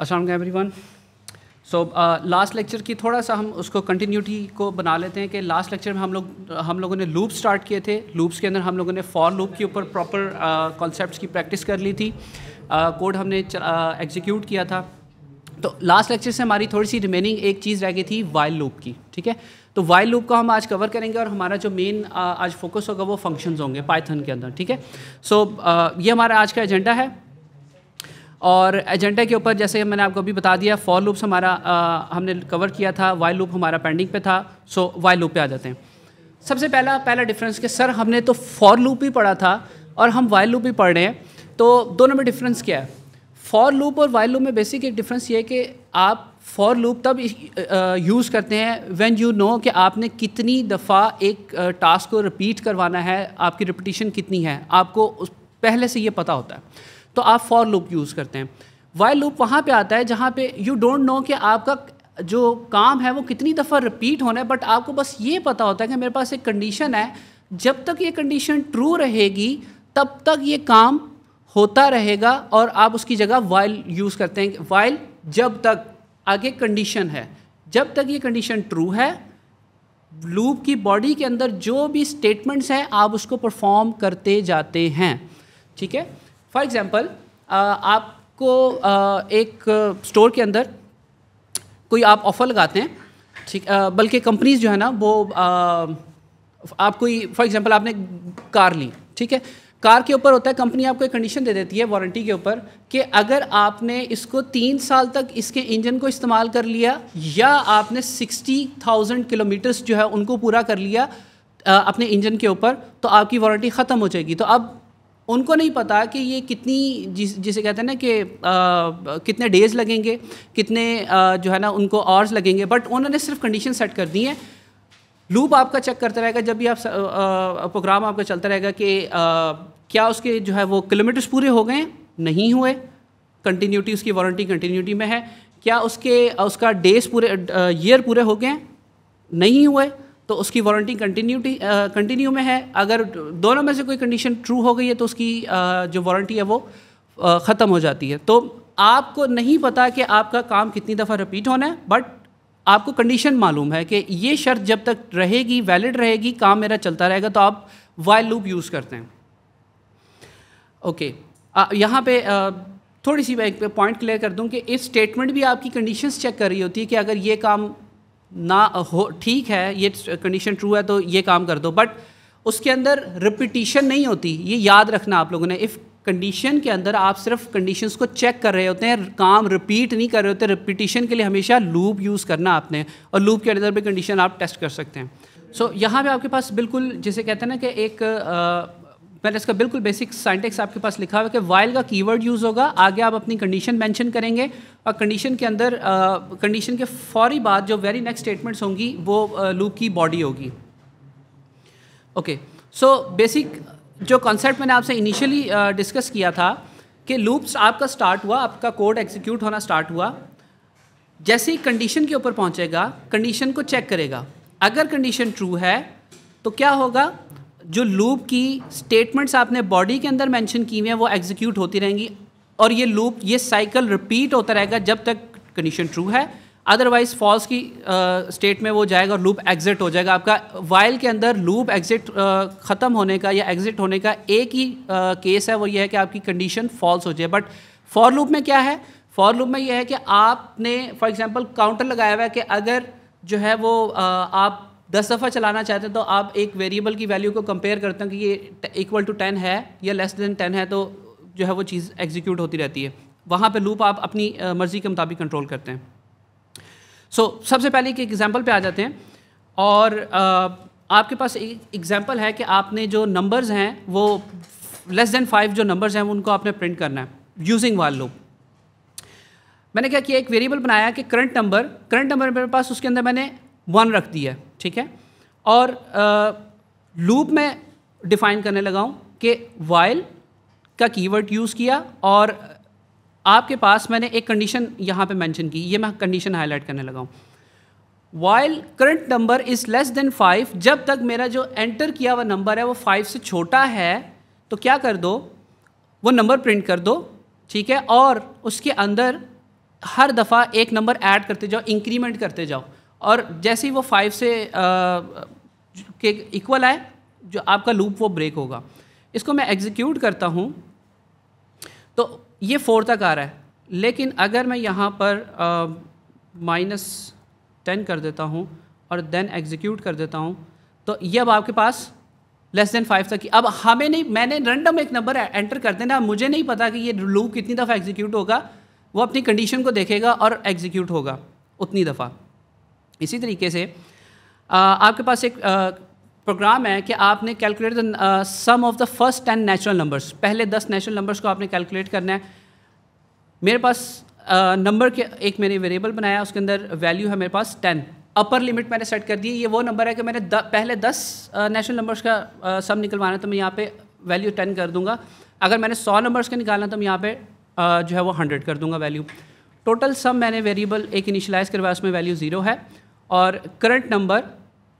अस्सलाम वालेकुम everyone. So last lecture की थोड़ा सा हम उसको कंटिन्यूटी को बना लेते हैं कि लास्ट लेक्चर में हम लोगों ने लूप स्टार्ट किए थे। लूप्स के अंदर हम लोगों ने फॉर लूप के ऊपर प्रॉपर कॉन्सेप्ट्स की प्रैक्टिस कर ली थी, कोड हमने एग्जीक्यूट किया था। तो लास्ट लेक्चर से हमारी थोड़ी सी रिमेनिंग एक चीज़ रह गई थी वाइल लूप की, ठीक है। तो वाइल लूप को हम आज कवर करेंगे और हमारा जो मेन आज फोकस होगा वो फंक्शंस होंगे पाइथन के अंदर, ठीक है। सो ये हमारा आज का एजेंडा है और एजेंडा के ऊपर जैसे मैंने आपको अभी बता दिया फॉर लूप्स हमारा हमने कवर किया था, वाइल लूप हमारा पेंडिंग पे था। सो वाइल लूप पे आ जाते हैं। सबसे पहला डिफरेंस कि सर हमने तो फॉर लूप ही पढ़ा था और हम वाइल लूप ही पढ़ रहे हैं, तो दोनों में डिफरेंस क्या है? फॉर लूप और वाइल लूप में बेसिक एक डिफरेंस ये है कि आप फॉर लूप तब यूज़ करते हैं व्हेन यू नो कि आपने कितनी दफ़ा एक टास्क को रिपीट करवाना है, आपकी रिपीटिशन कितनी है, आपको पहले से ये पता होता है, तो आप फॉर लूप यूज़ करते हैं। वाइल लूप वहाँ पे आता है जहाँ पे यू डोंट नो कि आपका जो काम है वो कितनी दफ़ा रिपीट होना है, बट आपको बस ये पता होता है कि मेरे पास एक कंडीशन है, जब तक ये कंडीशन ट्रू रहेगी तब तक ये काम होता रहेगा और आप उसकी जगह वाइल यूज़ करते हैं। वाइल जब तक आगे कंडीशन है, जब तक ये कंडीशन ट्रू है, लूप की बॉडी के अंदर जो भी स्टेटमेंट्स हैं आप उसको परफॉर्म करते जाते हैं, ठीक है। फॉर एग्ज़ाम्पल आपको एक स्टोर के अंदर कोई आप ऑफ़र लगाते हैं, ठीक, बल्कि कंपनीज़ जो है ना वो आप कोई फॉर एग्ज़ाम्पल आपने कार ली, ठीक है। कार के ऊपर होता है कंपनी आपको एक कंडीशन दे देती है वारंटी के ऊपर कि अगर आपने इसको 3 साल तक इसके इंजन को इस्तेमाल कर लिया या आपने 60,000 किलोमीटर्स जो है उनको पूरा कर लिया अपने इंजन के ऊपर, तो आपकी वारंटी ख़त्म हो जाएगी। तो अब उनको नहीं पता कि ये कितनी जिसे कहते हैं ना कि कितने डेज़ लगेंगे, कितने जो है ना उनको आवर्स लगेंगे, बट उन्होंने सिर्फ कंडीशन सेट कर दी है। लूप आपका चेक करता रहेगा जब भी आप प्रोग्राम आपका चलता रहेगा कि क्या उसके जो है वो किलोमीटर्स पूरे हो गए, नहीं हुए, कंटिन्यूटी उसकी वारंटी कंटिन्यूटी में है। क्या उसका डेज पूरे ईयर पूरे हो गए, नहीं हुए, तो उसकी वारंटी कंटिन्यू में है। अगर दोनों में से कोई कंडीशन ट्रू हो गई है तो उसकी जो वारंटी है वो ख़त्म हो जाती है। तो आपको नहीं पता कि आपका काम कितनी दफ़ा रिपीट होना है, बट आपको कंडीशन मालूम है कि ये शर्त जब तक रहेगी, वैलिड रहेगी, काम मेरा चलता रहेगा, तो आप वाइल लूप यूज़ करते हैं। ओके, यहाँ पे थोड़ी सी मैं एक पॉइंट क्लियर कर दूँ कि इफ़ स्टेटमेंट भी आपकी कंडीशंस चेक कर रही होती है कि अगर ये काम ना हो, ठीक है, ये कंडीशन ट्रू है तो ये काम कर दो, बट उसके अंदर रिपीटिशन नहीं होती। ये याद रखना आप लोगों ने, इफ़ कंडीशन के अंदर आप सिर्फ कंडीशंस को चेक कर रहे होते हैं, काम रिपीट नहीं कर रहे होते। रिपीटिशन के लिए हमेशा लूप यूज़ करना आपने, और लूप के अंदर भी कंडीशन आप टेस्ट कर सकते हैं। सो यहाँ पे आपके पास बिल्कुल जिसे कहते हैं ना कि एक मैंने इसका बिल्कुल बेसिक सिंटैक्स आपके पास लिखा हुआ है कि वाइल का कीवर्ड यूज़ होगा, आगे आप अपनी कंडीशन मेंशन करेंगे और कंडीशन के अंदर कंडीशन के फौरी बाद जो वेरी नेक्स्ट स्टेटमेंट्स होंगी वो लूप की बॉडी होगी। ओके, सो बेसिक जो कॉन्सेप्ट मैंने आपसे इनिशियली डिस्कस किया था कि लूप्स आपका स्टार्ट हुआ, आपका कोड एग्जीक्यूट होना स्टार्ट हुआ, जैसे ही कंडीशन के ऊपर पहुंचेगा कंडीशन को चेक करेगा। अगर कंडीशन ट्रू है तो क्या होगा, जो लूप की स्टेटमेंट्स आपने बॉडी के अंदर मेंशन की हुई हैं वो एग्जीक्यूट होती रहेंगी और ये लूप, ये साइकिल रिपीट होता रहेगा जब तक कंडीशन ट्रू है। अदरवाइज फॉल्स की स्टेट में वो जाएगा और लूप एग्जिट हो जाएगा। आपका वाइल के अंदर लूप एग्जिट ख़त्म होने का या एग्जिट होने का एक ही केस है, वो ये है कि आपकी कंडीशन फॉल्स हो जाए। बट फॉर लूप में क्या है, फॉर लूप में ये है कि आपने फॉर एग्जांपल काउंटर लगाया हुआ है कि अगर जो है वो आप 10 दफ़ा चलाना चाहते हैं तो आप एक वेरिएबल की वैल्यू को कंपेयर करते हैं कि ये इक्वल टू 10 है या लेस देन 10 है, तो जो है वो चीज़ एग्जीक्यूट होती रहती है। वहाँ पे लूप आप अपनी मर्ज़ी के मुताबिक कंट्रोल करते हैं। सो सबसे पहले एक एग्जांपल पे आ जाते हैं और आपके पास एक एग्जांपल है कि आपने जो नंबर्स हैं वो लेस देन 5 जो नंबर्स हैं उनको आपने प्रिंट करना है यूजिंग वाइल लूप। मैंने क्या किया, एक वेरिएबल बनाया कि करंट नंबर मेरे पास, उसके अंदर मैंने 1 रख दिया, ठीक है, और लूप में डिफ़ाइन करने लगा हूँ कि वाइल का कीवर्ड यूज़ किया और आपके पास मैंने एक कंडीशन यहाँ पे मेंशन की, ये मैं कंडीशन हाईलाइट करने लगा हूँ। While current number is less than 5, जब तक मेरा जो एंटर किया हुआ नंबर है वो 5 से छोटा है तो क्या कर दो, वो नंबर प्रिंट कर दो, ठीक है, और उसके अंदर हर दफ़ा एक नंबर ऐड करते जाओ, इंक्रीमेंट करते जाओ, और जैसे ही वो 5 से के इक्वल आए जो आपका लूप वो ब्रेक होगा। इसको मैं एग्जीक्यूट करता हूँ तो ये 4 तक आ रहा है, लेकिन अगर मैं यहाँ पर -10 कर देता हूँ और देन एग्जीक्यूट कर देता हूँ तो ये अब आपके पास <5 तक की। अब हमें नहीं, मैंने रैंडम एक नंबर एंटर कर देना, मुझे नहीं पता कि ये लूप कितनी दफ़ा एग्जीक्यूट होगा, वो अपनी कंडीशन को देखेगा और एग्जीक्यूट होगा उतनी दफ़ा। इसी तरीके से आपके पास एक प्रोग्राम है कि आपने calculate the sum of the first 10 natural numbers, पहले 10 नेचुरल नंबर्स को आपने कैलकुलेट करना है। मेरे पास नंबर के एक मैंने वेरिएबल बनाया, उसके अंदर वैल्यू है मेरे पास 10, अपर लिमिट मैंने सेट कर दी। ये वो नंबर है कि मैंने पहले 10 नेचुरल नंबर्स का सम निकलवाना है तो मैं यहाँ पे वैल्यू 10 कर दूंगा। अगर मैंने 100 नंबर्स का निकालना तो मैं यहाँ पे जो है वो 100 कर दूंगा वैल्यू। टोटल सम मैंने वेरिएबल एक इनिशियलाइज करवाया, उसमें वैल्यू 0 है, और करंट नंबर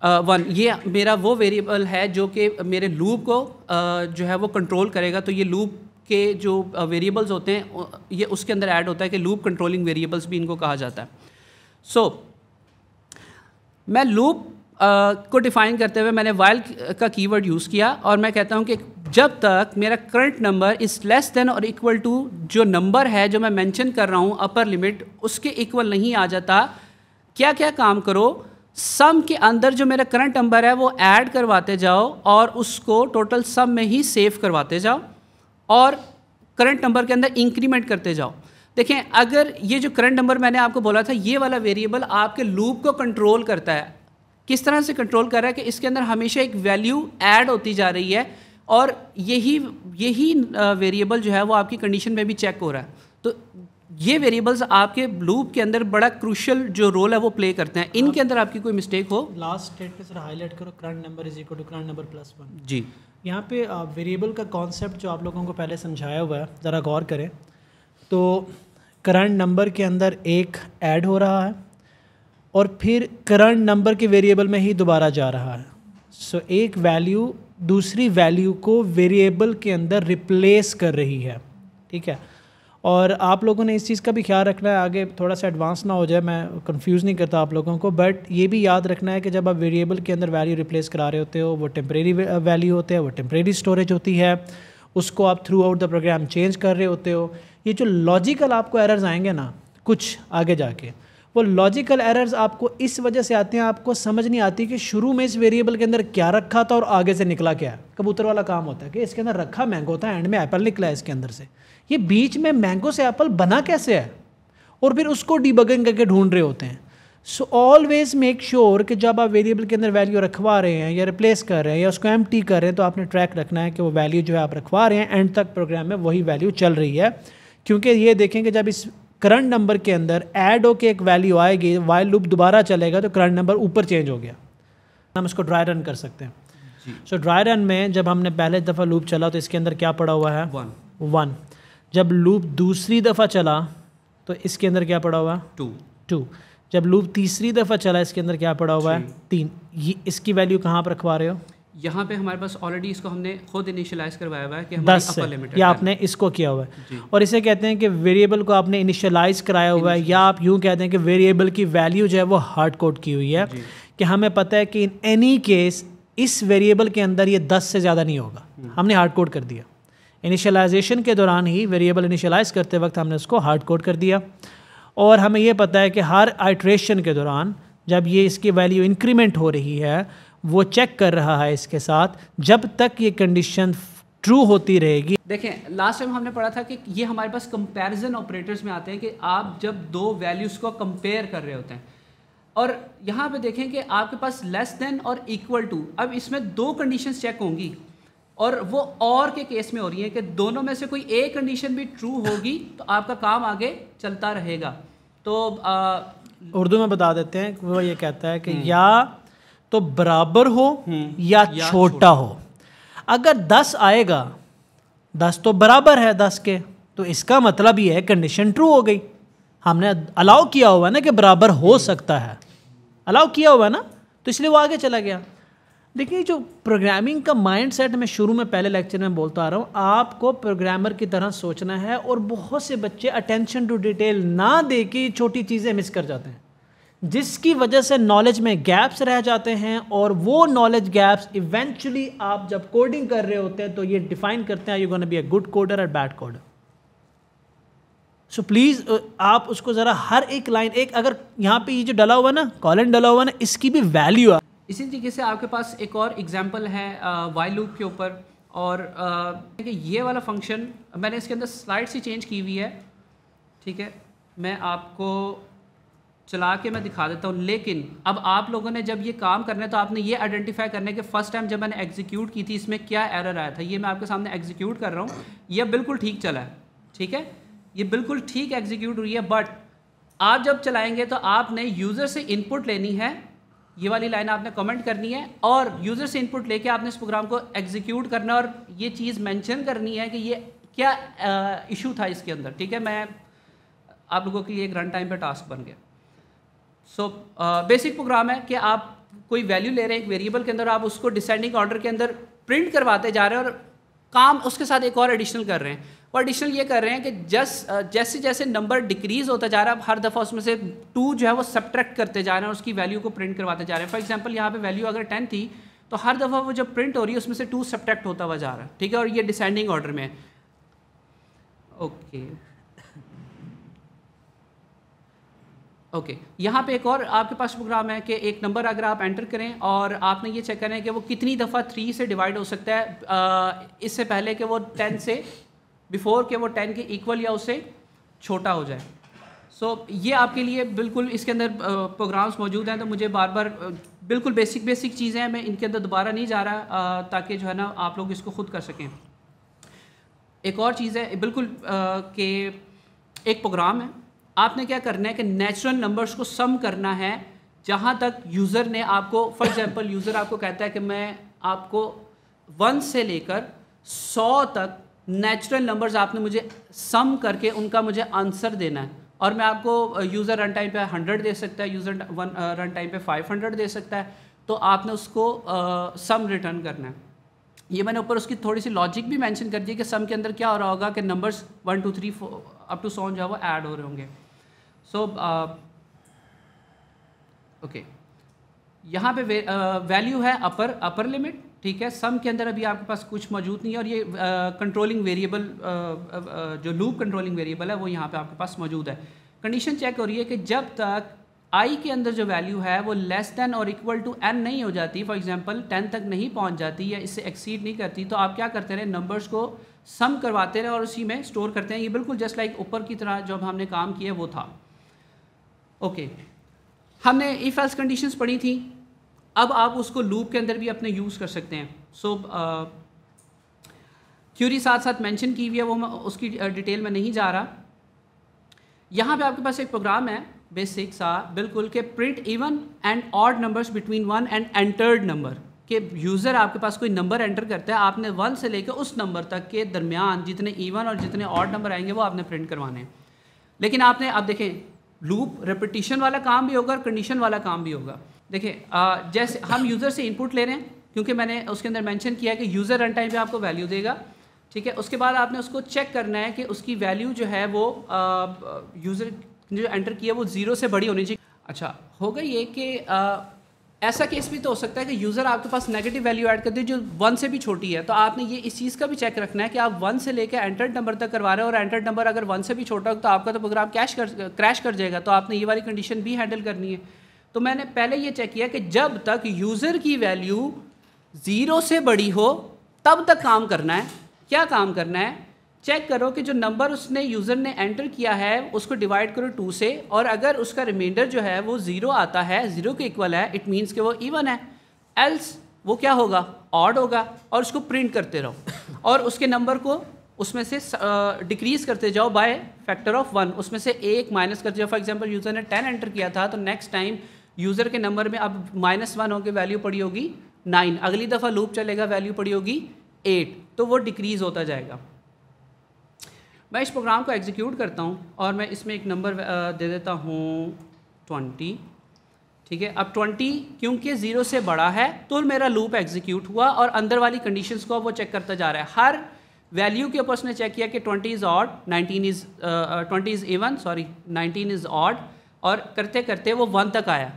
1, ये मेरा वो वेरिएबल है जो कि मेरे लूप को जो है वो कंट्रोल करेगा। तो ये लूप के जो वेरिएबल्स होते हैं ये उसके अंदर ऐड होता है कि लूप कंट्रोलिंग वेरिएबल्स भी इनको कहा जाता है। सो मैं लूप को डिफ़ाइन करते हुए मैंने वाइल का कीवर्ड यूज़ किया, और मैं कहता हूँ कि जब तक मेरा current number is less than और इक्वल टू जो नंबर है जो मैं मेंशन कर रहा हूँ अपर लिमिट उसके इक्वल नहीं आ जाता, क्या क्या काम करो, सम के अंदर जो मेरा करंट नंबर है वो ऐड करवाते जाओ और उसको टोटल सम में ही सेव करवाते जाओ, और करंट नंबर के अंदर इंक्रीमेंट करते जाओ। देखें, अगर ये जो करंट नंबर मैंने आपको बोला था, ये वाला वेरिएबल आपके लूप को कंट्रोल करता है। किस तरह से कंट्रोल कर रहा है कि इसके अंदर हमेशा एक वैल्यू ऐड होती जा रही है, और यही वेरिएबल जो है वो आपकी कंडीशन में भी चेक हो रहा है। तो ये वेरिएबल्स आपके लूप के अंदर बड़ा क्रूशियल जो रोल है वो प्ले करते हैं। इनके अंदर आपकी कोई मिस्टेक हो, लास्ट स्टेट पे सर हाईलाइट करो, current number is equal to current number plus 1। जी, यहाँ पे वेरिएबल का कॉन्सेप्ट जो आप लोगों को पहले समझाया हुआ है, ज़रा गौर करें तो करंट नंबर के अंदर एक ऐड हो रहा है और फिर करंट नंबर के वेरिएबल में ही दोबारा जा रहा है। सो एक वैल्यू दूसरी वैल्यू को वेरिएबल के अंदर रिप्लेस कर रही है, ठीक है। और आप लोगों ने इस चीज़ का भी ख्याल रखना है, आगे थोड़ा सा एडवांस ना हो जाए, मैं कंफ्यूज नहीं करता आप लोगों को, बट ये भी याद रखना है कि जब आप वेरिएबल के अंदर वैल्यू रिप्लेस करा रहे होते हो वो टेम्परेरी वैल्यू होते हैं, वो टेम्परेरी स्टोरेज होती है, उसको आप throughout the program change कर रहे होते हो। ये जो लॉजिकल आपको एरर्स आएंगे ना कुछ आगे जाके, वो लॉजिकल एरर्स आपको इस वजह से आते हैं, आपको समझ नहीं आती कि शुरू में इस वेरिएबल के अंदर क्या रखा था और आगे से निकला क्या है। कबूतर वाला काम होता है कि इसके अंदर रखा मैंगो था, एंड में एप्पल निकला है इसके अंदर से। ये बीच में मैंगो से एप्पल बना कैसे है, और फिर उसको डिबगिंग करके ढूंढ रहे होते हैं। सो ऑलवेज मेक श्योर कि जब आप वेरिएबल के अंदर वैल्यू रखवा रहे हैं या रिप्लेस कर रहे हैं या उसको एम्प्टी कर रहे हैं तो आपने ट्रैक रखना है कि वो वैल्यू जो है आप रखवा रहे हैं एंड तक प्रोग्राम में वही वैल्यू चल रही है। क्योंकि ये देखें कि जब इस करंट नंबर के अंदर ऐड होकर एक वैल्यू आएगी, वाइल लूप दोबारा चलेगा तो करंट नंबर ऊपर चेंज हो गया। हम इसको ड्राई रन कर सकते हैं। सो ड्राई रन में जब हमने पहले दफ़ा लूप चला तो इसके अंदर क्या पड़ा हुआ है, 1। जब लूप दूसरी दफ़ा चला तो इसके अंदर क्या पड़ा हुआ है, 2। जब लूप तीसरी दफ़ा चला इसके अंदर क्या पड़ा हुआ है, 3। ये इसकी वैल्यू कहाँ पर रखवा रहे हो, यहाँ पे हमारे पास ऑलरेडी इसको हमने खुद इनिशियलाइज करवाया हुआ है कि 10 से, या आपने इसको किया हुआ है। और इसे कहते हैं कि वेरिएबल को आपने इनिशियलाइज कराया हुआ है, या आप यूँ कहते हैं कि वेरिएबल की वैल्यू जो है वो हार्ड कोड की हुई है कि हमें पता है कि इन एनी केस इस वेरिएबल के अंदर ये 10 से ज़्यादा नहीं होगा, हमने हार्ड कोड कर दिया। इनिशियलाइजेशन के दौरान ही वेरिएबल इनिशियलाइज करते वक्त हमने उसको हार्ड कोड कर दिया, और हमें ये पता है कि हर आइट्रेशन के दौरान जब ये इसकी वैल्यू इंक्रीमेंट हो रही है वो चेक कर रहा है इसके साथ जब तक ये कंडीशन ट्रू होती रहेगी। देखें, लास्ट टाइम हमने पढ़ा था कि ये हमारे पास कंपैरिजन ऑपरेटर्स में आते हैं कि आप जब दो वैल्यूज़ को कंपेयर कर रहे होते हैं, और यहाँ पे देखें कि आपके पास लेस देन और इक्वल टू, अब इसमें 2 कंडीशंस चेक होंगी और वो और के केस में हो रही है कि दोनों में से कोई एक कंडीशन भी ट्रू होगी तो आपका काम आगे चलता रहेगा। तो उर्दू में बता देते हैं, वो ये कहता है कि या तो बराबर हो या छोटा हो। अगर 10 आएगा, 10 तो बराबर है 10 के, तो इसका मतलब ये है कंडीशन ट्रू हो गई। हमने अलाउ किया हुआ है ना कि बराबर हो सकता है, अलाउ किया हुआ है ना, तो इसलिए वो आगे चला गया। देखिए, जो प्रोग्रामिंग का माइंडसेट मैं शुरू में पहले लेक्चर में बोलता आ रहा हूँ, आपको प्रोग्रामर की तरह सोचना है, और बहुत से बच्चे अटेंशन टू डिटेल ना दे के छोटी चीज़ें मिस कर जाते हैं, जिसकी वजह से नॉलेज में गैप्स रह जाते हैं, और वो नॉलेज गैप्स इवेंचुअली आप जब कोडिंग कर रहे होते हैं तो ये डिफाइन करते हैं you gonna be a good coder और बैड कोडर। सो प्लीज़ आप उसको ज़रा हर एक लाइन, एक अगर यहाँ पे ये जो डला हुआ ना, कॉलन डला हुआ ना, इसकी भी वैल्यू है। इसी तरीके से आपके पास एक और एग्जांपल है वाइल लूप के ऊपर, और ये वाला फंक्शन मैंने इसके अंदर स्लाइड से चेंज की हुई है, ठीक है, मैं आपको चला के मैं दिखा देता हूँ। लेकिन अब आप लोगों ने जब ये काम करना है तो आपने ये आइडेंटिफाई करना है कि फ़र्स्ट टाइम जब मैंने एग्जीक्यूट की थी इसमें क्या एरर आया था। ये मैं आपके सामने एग्जीक्यूट कर रहा हूँ, ये बिल्कुल ठीक चला है, ठीक है, ये बिल्कुल ठीक एग्जीक्यूट हुई है। बट आप जब चलाएँगे तो आपने यूज़र से इनपुट लेनी है, ये वाली लाइन आपने कमेंट करनी है, और यूज़र से इनपुट लेके आपने इस प्रोग्राम को एग्जीक्यूट करना है, और ये चीज़ मेंशन करनी है कि ये क्या इशू था इसके अंदर, ठीक है। मैं आप लोगों के लिए एक रन टाइम पे टास्क बन गया। सो बेसिक प्रोग्राम है कि आप कोई वैल्यू ले रहे हैं एक वेरिएबल के अंदर, आप उसको डिसेंडिंग ऑर्डर के अंदर प्रिंट करवाते जा रहे हैं, और काम उसके साथ एक और एडिशनल कर रहे हैं। और एडिशनल ये कर रहे हैं कि जैसे जैसे नंबर डिक्रीज़ होता जा रहा है, हर दफ़ा उसमें से 2 जो है वो सब्ट्रैक्ट करते जा रहे हैं और उसकी वैल्यू को प्रिंट करवाते जा रहे हैं। फॉर एग्जांपल यहाँ पे वैल्यू अगर 10 थी तो हर दफ़ा वो जब प्रिंट हो रही है उसमें से 2 सब्ट्रैक्ट होता हुआ जा रहा है, ठीक है, और ये डिसेंडिंग ऑर्डर में है। ओके, यहाँ पे एक और आपके पास प्रोग्राम है कि एक नंबर अगर आप एंटर करें और आपने ये चेक करें कि वो कितनी दफ़ा 3 से डिवाइड हो सकता है इससे पहले कि वो 10 से बिफोर के वो 10 के इक्वल या उससे छोटा हो जाए। सो ये आपके लिए बिल्कुल इसके अंदर प्रोग्राम्स मौजूद हैं, तो मुझे बार बार बिल्कुल बेसिक चीज़ें हैं, मैं इनके अंदर दोबारा नहीं जा रहा ताकि जो है ना आप लोग इसको खुद कर सकें। एक और चीज़ है बिल्कुल कि एक प्रोग्राम है, आपने क्या करना है कि नेचुरल नंबर्स को सम करना है जहाँ तक यूज़र ने आपको, फॉर एग्जांपल यूज़र आपको कहता है कि मैं आपको 1 से लेकर 100 तक नेचुरल नंबर्स आपने मुझे सम करके उनका मुझे आंसर देना है, और मैं आपको यूज़र रन टाइम पे 100 दे सकता है, यूज़र रन टाइम पे 500 दे सकता है, तो आपने उसको सम रिटर्न करना है। ये मैंने ऊपर उसकी थोड़ी सी लॉजिक भी मेंशन कर दी कि सम के अंदर क्या हो रहा होगा कि नंबर्स 1 2 3 4 अप टू 100 जो है वो ऐड हो रहे होंगे। सो ओके, यहाँ पे वैल्यू है अपर लिमिट, ठीक है, सम के अंदर अभी आपके पास कुछ मौजूद नहीं है, और ये कंट्रोलिंग वेरिएबल जो लूप कंट्रोलिंग वेरिएबल है वो यहाँ पे आपके पास मौजूद है। कंडीशन चेक हो रही है कि जब तक आई के अंदर जो वैल्यू है वो लेस देन और इक्वल टू n नहीं हो जाती, फॉर एग्जांपल 10 तक नहीं पहुँच जाती या इससे एक्सीड नहीं करती, तो आप क्या करते रहे, नंबर्स को सम करवाते रहे और उसी में स्टोर करते हैं। ये बिल्कुल जस्ट लाइक ऊपर की तरह जब हमने काम किया वो था। ओके, हमने इफ एल्स कंडीशंस पढ़ी थी, अब आप उसको लूप के अंदर भी अपने यूज़ कर सकते हैं। सो थ्योरी साथ साथ मेंशन की हुई है, वो मैं उसकी डिटेल में नहीं जा रहा। यहाँ पे आपके पास एक प्रोग्राम है बेसिक सा बिल्कुल के print even and odd numbers between 1 and entered number, के यूज़र आपके पास कोई नंबर एंटर करता है, आपने 1 से लेकर उस नंबर तक के दरमियान जितने इवन और जितने ऑड नंबर आएंगे वो आपने प्रिंट करवाने हैं। लेकिन आपने अब देखें, लूप रेपिटिशन वाला काम भी होगा और कंडीशन वाला काम भी होगा। देखिए जैसे हम यूज़र से इनपुट ले रहे हैं, क्योंकि मैंने उसके अंदर मेंशन किया कि यूज़र रन टाइम पे आपको वैल्यू देगा, ठीक है, उसके बाद आपने उसको चेक करना है कि उसकी वैल्यू जो है वो यूज़र जो एंटर किया वो 0 से बड़ी होनी चाहिए। अच्छा, होगा ये कि ऐसा केस भी तो हो सकता है कि यूज़र आपके पास नेगेटिव वैल्यू ऐड कर दे जो 1 से भी छोटी है, तो आपने ये इस चीज़ का भी चेक रखना है कि आप 1 से लेकर एंटर्ड नंबर तक करवा रहे हो, और एंटर्ड नंबर अगर 1 से भी छोटा हो तो आपका तो प्रोग्राम क्रैश कर जाएगा, तो आपने ये वाली कंडीशन भी हैंडल करनी है। तो मैंने पहले ये चेक किया कि जब तक यूज़र की वैल्यू 0 से बड़ी हो तब तक काम करना है। क्या काम करना है, चेक करो कि जो नंबर उसने यूज़र ने एंटर किया है उसको डिवाइड करो 2 से, और अगर उसका रिमाइंडर जो है वो 0 आता है, 0 के इक्वल है, इट मीन्स कि वो इवन है, एल्स वो क्या होगा, ऑड होगा, और उसको प्रिंट करते रहो और उसके नंबर को उसमें से डिक्रीज़ करते जाओ बाय फैक्टर ऑफ 1, उसमें से 1 माइनस करते जाओ। फॉर एग्जांपल यूज़र ने 10 एंटर किया था, तो नेक्स्ट टाइम यूज़र के नंबर में अब -1 होकर वैल्यू पड़ी होगी 9, अगली दफ़ा लूप चलेगा वैल्यू पड़ी होगी 8, तो वो डिक्रीज़ होता जाएगा। मैं इस प्रोग्राम को एग्जीक्यूट करता हूँ और मैं इसमें एक नंबर दे देता हूँ 20, ठीक है। अब 20 क्योंकि 0 से बड़ा है तो मेरा लूप एग्जीक्यूट हुआ और अंदर वाली कंडीशंस को वो चेक करता जा रहा है। हर वैल्यू के ऊपर उसने चेक किया कि 20 is odd, 19 is even, sorry 19 is odd, और करते करते वो 1 तक आया।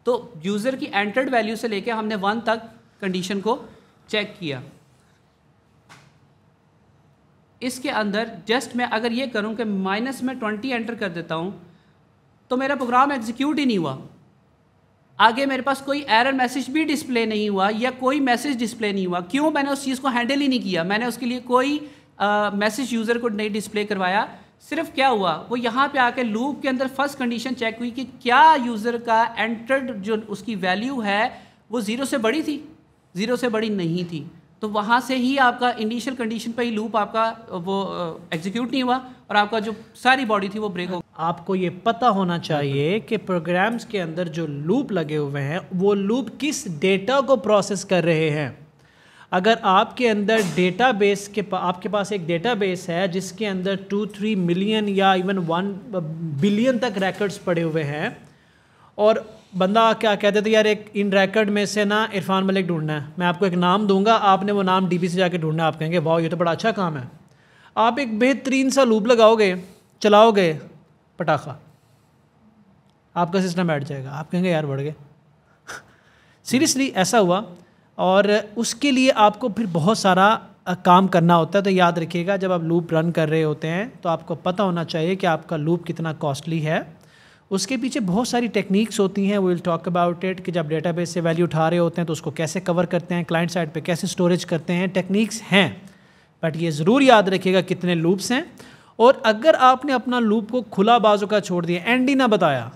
तो यूज़र की एंटर्ड वैल्यू से लेके हमने 1 तक कंडीशन को चेक किया। इसके अंदर जस्ट मैं अगर ये करूं कि माइनस में 20 एंटर कर देता हूं तो मेरा प्रोग्राम एग्जीक्यूट ही नहीं हुआ। आगे मेरे पास कोई एरर मैसेज भी डिस्प्ले नहीं हुआ या कोई मैसेज डिस्प्ले नहीं हुआ। क्यों? मैंने उस चीज़ को हैंडल ही नहीं किया, मैंने उसके लिए कोई मैसेज यूज़र को नहीं डिस्प्ले करवाया। सिर्फ क्या हुआ, वो यहाँ पे आके लूप के अंदर फर्स्ट कंडीशन चेक हुई कि क्या यूज़र का एंटर्ड जो उसकी वैल्यू है वो 0 से बड़ी थी, 0 से बड़ी नहीं थी। तो वहाँ से ही आपका इनिशियल कंडीशन पे ही लूप आपका वो एग्जीक्यूट नहीं हुआ और आपका जो सारी बॉडी थी वो ब्रेक हो। आपको ये पता होना चाहिए कि प्रोग्राम्स के अंदर जो लूप लगे हुए हैं वो लूप किस डेटा को प्रोसेस कर रहे हैं। अगर आपके अंदर डेटाबेस के आपके पास एक डेटाबेस है जिसके अंदर 2-3 मिलियन या इवन 1 बिलियन तक रिकॉर्ड्स पड़े हुए हैं और बंदा क्या कहते थे, यार एक इन रिकॉर्ड में से ना इरफान मलिक ढूंढना है, मैं आपको एक नाम दूंगा, आपने वो नाम डीबी से जाके ढूंढना है। आप कहेंगे वाह ये तो बड़ा अच्छा काम है। आप एक बेहतरीन सा लूप लगाओगे, चलाओगे, पटाखा, आपका सिस्टम बैठ जाएगा। आप कहेंगे यार बढ़ गए। सीरियसली ऐसा हुआ। और उसके लिए आपको फिर बहुत सारा काम करना होता है। तो याद रखिएगा जब आप लूप रन कर रहे होते हैं तो आपको पता होना चाहिए कि आपका लूप कितना कॉस्टली है। उसके पीछे बहुत सारी टेक्निक्स होती हैं, we will talk about it, कि जब डेटाबेस से वैल्यू उठा रहे होते हैं तो उसको कैसे कवर करते हैं, क्लाइंट साइड पे कैसे स्टोरेज करते हैं, टेक्निक्स हैं। बट ये ज़रूर याद रखिएगा कितने लूप्स हैं। और अगर आपने अपना लूप को खुला बाजू का छोड़ दिया, एंड ही ना बताया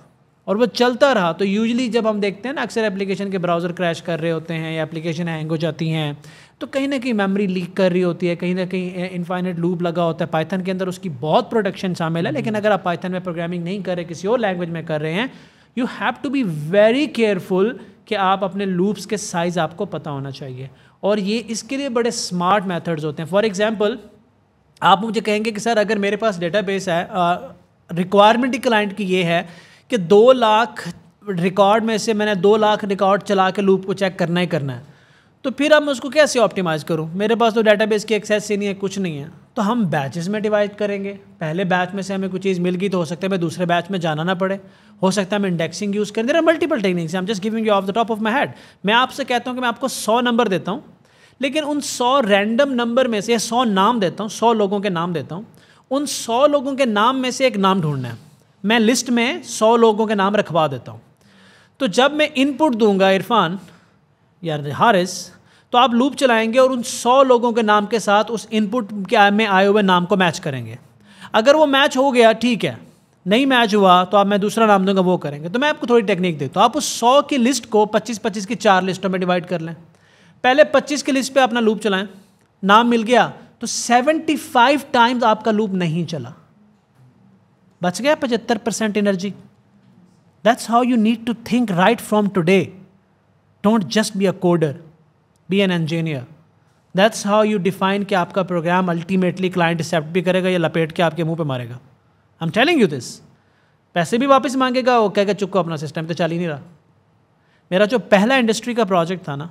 और वो चलता रहा, तो यूजुअली जब हम देखते हैं ना अक्सर एप्लीकेशन के ब्राउज़र क्रैश कर रहे होते हैं या एप्लीकेशन हैंग हो जाती हैं, तो कहीं ना कहीं मेमोरी लीक कर रही होती है, कहीं ना कहीं इनफाइनाइट लूप लगा होता है। पाइथन के अंदर उसकी बहुत प्रोटेक्शन शामिल है। लेकिन अगर आप पाइथन में प्रोग्रामिंग नहीं कर रहे, किसी और लैंग्वेज में कर रहे हैं, you have to be very careful कि आप अपने लूप्स के साइज़ आपको पता होना चाहिए। और ये इसके लिए बड़े स्मार्ट मेथड्स होते हैं। फॉर एग्जाम्पल आप मुझे कहेंगे कि सर अगर मेरे पास डेटाबेस है, रिक्वायरमेंट ही क्लाइंट की ये है कि 2 लाख रिकॉर्ड में से मैंने 2 लाख रिकॉर्ड चला के लूप को चेक करना ही करना है, तो फिर अब मैं उसको कैसे ऑप्टिमाइज़ करूं? मेरे पास तो डेटाबेस की एक्सेस ही नहीं है, कुछ नहीं है। तो हम बैचेस में डिवाइड करेंगे। पहले बैच में से हमें कुछ चीज़ मिल गई तो हो सकता है मैं दूसरे बैच में जाना ना पड़े, हो सकता है मैं इंडेक्सिंग यूज़ करें। There are multiple techniques, I am just giving you off the top of my head. मैं आपसे कहता हूँ कि मैं आपको 100 नंबर देता हूँ, लेकिन उन 100 रैंडम नंबर में से 100 नाम देता हूँ, 100 लोगों के नाम देता हूँ। उन 100 लोगों के नाम में से एक नाम ढूंढना है। मैं लिस्ट में 100 लोगों के नाम रखवा देता हूँ। तो जब मैं इनपुट दूंगा इरफान या हारिस, तो आप लूप चलाएंगे और उन 100 लोगों के नाम के साथ उस इनपुट के में आए हुए नाम को मैच करेंगे। अगर वो मैच हो गया ठीक है, नहीं मैच हुआ तो आप मैं दूसरा नाम दूंगा, वो करेंगे। तो मैं आपको थोड़ी टेक्निक देता हूँ। आप उस 100 की लिस्ट को 25-25 की 4 लिस्टों में डिवाइड कर लें। पहले 25 की लिस्ट पे अपना लूप चलाएं, नाम मिल गया तो 75 टाइम्स आपका लूप नहीं चला, बच गया 75% energy. That's how you need to think right from today. Don't just be a coder, be an engineer. That's how you define कि आपका प्रोग्राम अल्टीमेटली क्लाइंट एक्सेप्ट भी करेगा या लपेट के आपके मुंह पे मारेगा। I am telling you this. पैसे भी वापस मांगेगा, वो कहेगा चुपको, अपना सिस्टम तो चल ही नहीं रहा। मेरा जो पहला इंडस्ट्री का प्रोजेक्ट था ना,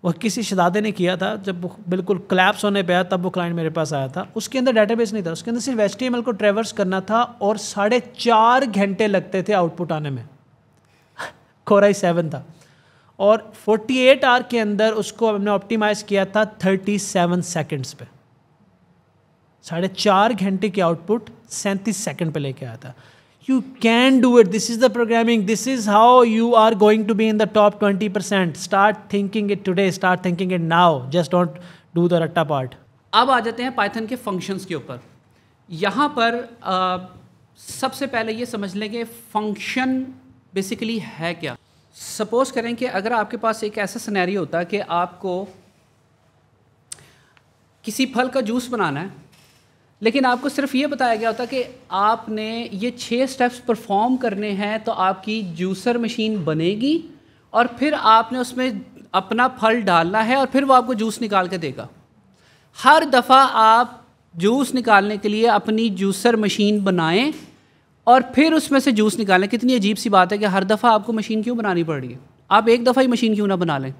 वो किसी शहजादे ने किया था। जब वो बिल्कुल क्लैप्स होने पे आया तब वो क्लाइंट मेरे पास आया था। उसके अंदर डेटाबेस नहीं था, उसके अंदर सिर्फ HTML को ट्रेवर्स करना था और 4.5 घंटे लगते थे आउटपुट आने में। Core i7 था और 48 आवर के अंदर उसको हमने ऑप्टिमाइज़ किया था 37 सेकेंड्स पे। 4.5 घंटे की आउटपुट 37 सेकेंड पे लेके आया था। You can do it. This is the programming. This is how you are going to be in the top 20%. Start thinking it today. Start thinking it now. Just don't do the ratta part. अब आ जाते हैं Python के functions के ऊपर। यहाँ पर सबसे पहले ये समझ लें कि फंक्शन बेसिकली है क्या। सपोज करें कि अगर आपके पास एक ऐसा सिनेरियो होता है कि आपको किसी फल का जूस बनाना है, लेकिन आपको सिर्फ ये बताया गया होता कि आपने ये 6 स्टेप्स परफॉर्म करने हैं तो आपकी जूसर मशीन बनेगी और फिर आपने उसमें अपना फल डालना है और फिर वो आपको जूस निकाल के देगा। हर दफ़ा आप जूस निकालने के लिए अपनी जूसर मशीन बनाएं और फिर उसमें से जूस निकालें। कितनी अजीब सी बात है कि हर दफ़ा आपको मशीन क्यों बनानी पड़ रही है? आप एक दफ़ा ही मशीन क्यों ना बना लें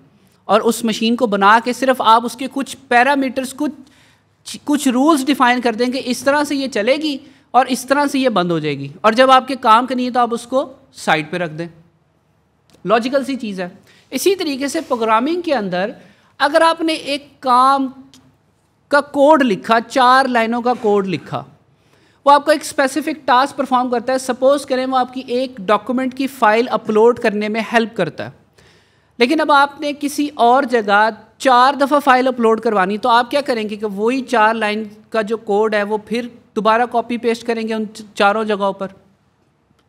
और उस मशीन को बना के सिर्फ आप उसके कुछ पैरामीटर्स, कुछ रूल्स डिफ़ाइन कर दें कि इस तरह से ये चलेगी और इस तरह से ये बंद हो जाएगी, और जब आपके काम का नहीं है तो आप उसको साइड पे रख दें। लॉजिकल सी चीज़ है। इसी तरीके से प्रोग्रामिंग के अंदर अगर आपने एक काम का कोड लिखा, 4 लाइनों का कोड लिखा, वो आपको एक स्पेसिफिक टास्क परफॉर्म करता है। सपोज करें वो आपकी एक डॉक्यूमेंट की फ़ाइल अपलोड करने में हेल्प करता है, लेकिन अब आपने किसी और जगह 4 दफ़ा फ़ाइल अपलोड करवानी, तो आप क्या करेंगे कि वही 4 लाइन का जो कोड है वो फिर दोबारा कॉपी पेस्ट करेंगे उन चारों जगहों पर।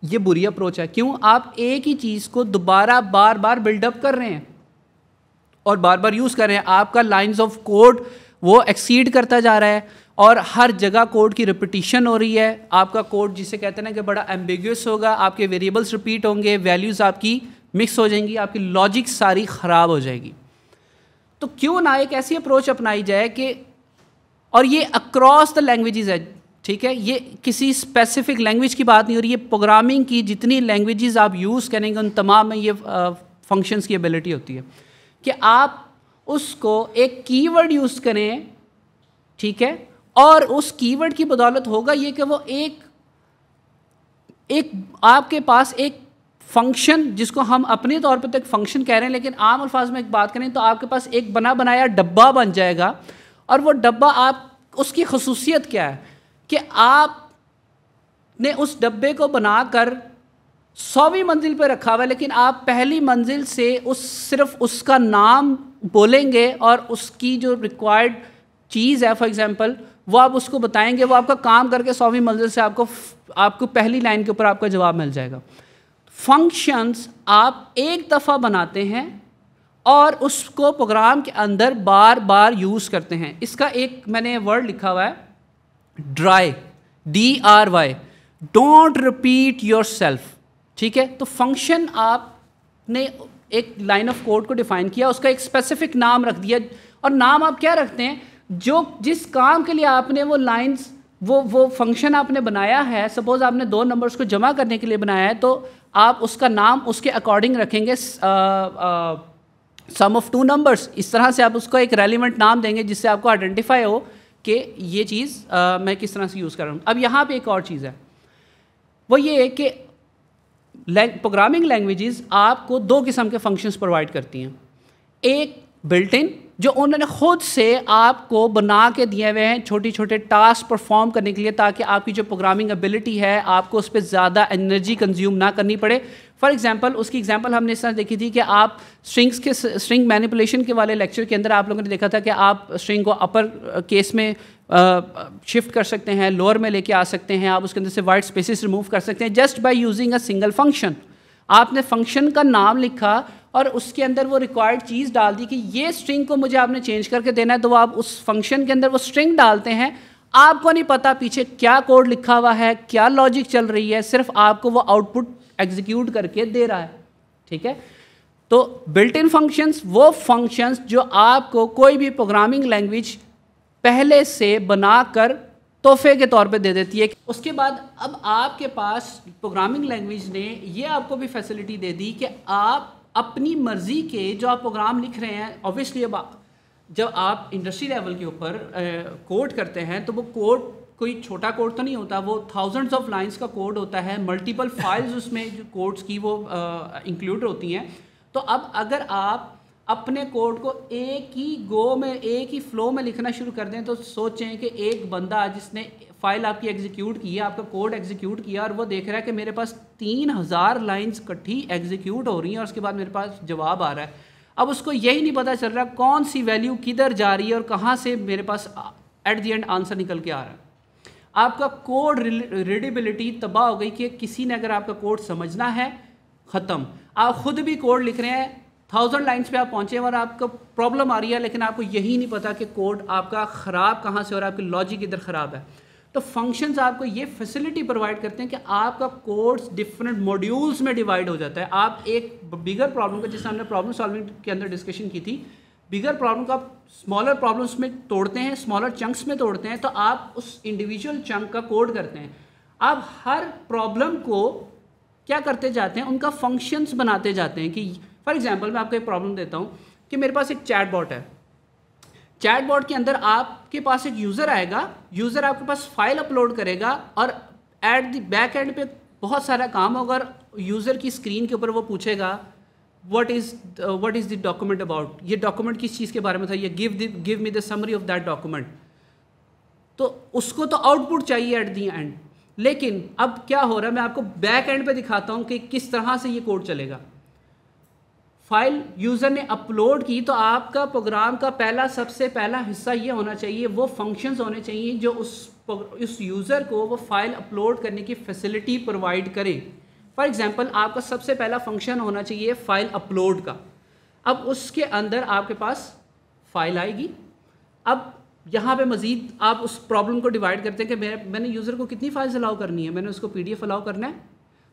ये बुरी अप्रोच है। क्यों? आप एक ही चीज़ को दोबारा बार बार बिल्डअप कर रहे हैं और बार बार यूज़ कर रहे हैं। आपका लाइंस ऑफ कोड वो एक्सीड करता जा रहा है और हर जगह कोड की रिपीटिशन हो रही है। आपका कोड जिसे कहते हैं ना कि बड़ा एम्बिगुअस होगा, आपके वेरिएबल्स रिपीट होंगे, वैल्यूज़ आपकी मिक्स हो जाएंगी, आपकी लॉजिक सारी ख़राब हो जाएगी। तो क्यों ना एक ऐसी अप्रोच अपनाई जाए कि, और ये अक्रॉस द लैंग्वेजेस है, ठीक है, ये किसी स्पेसिफिक लैंग्वेज की बात नहीं हो रही है। प्रोग्रामिंग की जितनी लैंग्वेजेस आप यूज़ करेंगे उन तमाम में ये फंक्शंस की एबिलिटी होती है कि आप उसको एक कीवर्ड यूज़ करें, ठीक है, और उस कीवर्ड की बदौलत होगा ये कि वो एक आपके पास एक फंक्शन, जिसको हम अपने तौर पर तो एक फंक्शन कह रहे हैं, लेकिन आम अल्फाज में एक बात करें तो आपके पास एक बना बनाया डब्बा बन जाएगा। और वो डब्बा, आप उसकी खसूसियत क्या है कि आपने उस डब्बे को बनाकर 100वीं मंजिल पर रखा हुआ है, लेकिन आप पहली मंजिल से सिर्फ उसका नाम बोलेंगे और उसकी जो रिक्वायर्ड चीज़ है, फॉर एग्जांपल, वो आप उसको बताएंगे, वो आपका काम करके 100वीं मंजिल से आपको पहली लाइन के ऊपर आपका जवाब मिल जाएगा। फंक्शंस आप एक दफ़ा बनाते हैं और उसको प्रोग्राम के अंदर बार बार यूज़ करते हैं। इसका एक मैंने वर्ड लिखा हुआ है, dry, DRY, don't repeat your self, ठीक है। तो फंक्शन आपने एक लाइन ऑफ कोड को डिफाइन किया, उसका एक स्पेसिफिक नाम रख दिया, और नाम आप क्या रखते हैं, जिस काम के लिए आपने वो लाइंस, वो फंक्शन आपने बनाया है, सपोज आपने 2 नंबर्स को जमा करने के लिए बनाया है, तो आप उसका नाम उसके अकॉर्डिंग रखेंगे, सम ऑफ 2 नंबर्स। इस तरह से आप उसको एक रेलिवेंट नाम देंगे जिससे आपको आइडेंटिफाई हो कि ये चीज़ मैं किस तरह से यूज़ कर रहा हूँ। अब यहाँ पे एक और चीज़ है, वो ये है कि प्रोग्रामिंग लैंग्वेजेस आपको 2 किस्म के फंक्शंस प्रोवाइड करती हैं। एक बिल्ट इन, जो उन्होंने खुद से आपको बना के दिए हुए हैं छोटे छोटे टास्क परफॉर्म करने के लिए, ताकि आपकी जो प्रोग्रामिंग एबिलिटी है आपको उस पर ज़्यादा एनर्जी कंज्यूम ना करनी पड़े। फॉर एग्जांपल, उसकी एग्जांपल हमने इस तरह देखी थी कि आप स्ट्रिंग मैनिपुलेशन के वाले लेक्चर के अंदर आप लोगों ने देखा था कि आप स्ट्रिंग को अपर केस में शिफ्ट कर सकते हैं, लोअर में लेके आ सकते हैं, आप उसके अंदर से वाइट स्पेसेस रिमूव कर सकते हैं just by using a single function. आपने फंक्शन का नाम लिखा और उसके अंदर वो रिक्वायर्ड चीज़ डाल दी कि ये स्ट्रिंग को मुझे आपने चेंज करके देना है, तो वो आप उस फंक्शन के अंदर वो स्ट्रिंग डालते हैं। आपको नहीं पता पीछे क्या कोड लिखा हुआ है, क्या लॉजिक चल रही है, सिर्फ आपको वो आउटपुट एग्जीक्यूट करके दे रहा है, ठीक है। तो बिल्ट इन फंक्शंस, वो फंक्शंस जो आपको कोई भी प्रोग्रामिंग लैंग्वेज पहले से बनाकर तोहफे के तौर पे दे देती है। उसके बाद अब आपके पास प्रोग्रामिंग लैंग्वेज ने ये आपको भी फैसिलिटी दे दी कि आप अपनी मर्ज़ी के जो आप प्रोग्राम लिख रहे हैं, ऑब्वियसली अब जब आप इंडस्ट्री लेवल के ऊपर कोड करते हैं तो वो कोड कोई छोटा कोड तो नहीं होता, वो थाउजेंड्स ऑफ लाइंस का कोड होता है, मल्टीपल फाइल्स उसमें जो कोड्स की वो इंक्लूड होती हैं। तो अब अगर आप अपने कोड को एक ही गो में, एक ही फ्लो में लिखना शुरू कर दें, तो सोचें कि एक बंदा जिसने फाइल आपकी एग्जीक्यूट की है, आपका कोड एग्जीक्यूट किया, और वो देख रहा है कि मेरे पास 3000 लाइंस इकट्ठी एग्जीक्यूट हो रही हैं और उसके बाद मेरे पास जवाब आ रहा है। अब उसको यही नहीं पता चल रहा कौन सी वैल्यू किधर जा रही है और कहाँ से मेरे पास एट द एंड आंसर निकल के आ रहा है। आपका कोड रीडेबिलिटी तबाह हो गई कि किसी ने अगर आपका कोड समझना है, ख़त्म। आप खुद भी कोड लिख रहे हैं, 1000 लाइंस पे आप पहुँचे और आपको प्रॉब्लम आ रही है, लेकिन आपको यही नहीं पता कि कोड आपका ख़राब कहाँ से हो रहा है, आपकी लॉजिक इधर ख़राब है। तो फंक्शंस आपको ये फैसिलिटी प्रोवाइड करते हैं कि आपका कोड्स डिफरेंट मॉड्यूल्स में डिवाइड हो जाता है। आप एक बिगर प्रॉब्लम का, जिससे हमने प्रॉब्लम सॉल्विंग के अंदर डिस्कशन की थी, बिगर प्रॉब्लम को आप स्मॉलर प्रॉब्लम्स में तोड़ते हैं, स्मॉलर चंक्स में तोड़ते हैं, तो आप उस इंडिविजुअल चंक का कोड करते हैं। आप हर प्रॉब्लम को क्या करते जाते हैं, उनका फंक्शंस बनाते जाते हैं। कि फॉर एग्जांपल मैं आपको एक प्रॉब्लम देता हूँ कि मेरे पास एक चैटबॉट है, चैटबॉट के अंदर आपके पास एक यूज़र आएगा, यूज़र आपके पास फाइल अपलोड करेगा और एट द बैक एंड पे बहुत सारा काम होगा और यूज़र की स्क्रीन के ऊपर वो पूछेगा what is the document about, ये डॉक्यूमेंट किस चीज़ के बारे में था, ये give me the summary of that document. तो उसको तो आउटपुट चाहिए एट दी एंड, लेकिन अब क्या हो रहा है, मैं आपको बैक एंड पे दिखाता हूँ कि किस तरह से ये कोड चलेगा। फाइल यूज़र ने अपलोड की तो आपका प्रोग्राम का सबसे पहला हिस्सा ये होना चाहिए, वो फंक्शंस होने चाहिए जो उस यूज़र को वो फाइल अपलोड करने की फैसिलिटी प्रोवाइड करे। फॉर एग्जांपल आपका सबसे पहला फंक्शन होना चाहिए फाइल अपलोड का। अब उसके अंदर आपके पास फाइल आएगी। अब यहाँ पे मज़ीद आप उस प्रॉब्लम को डिवाइड करते हैं कि मैंने यूज़र को कितनी फाइल्स अलाउ करनी है, मैंने उसको PDF अलाउ करना है,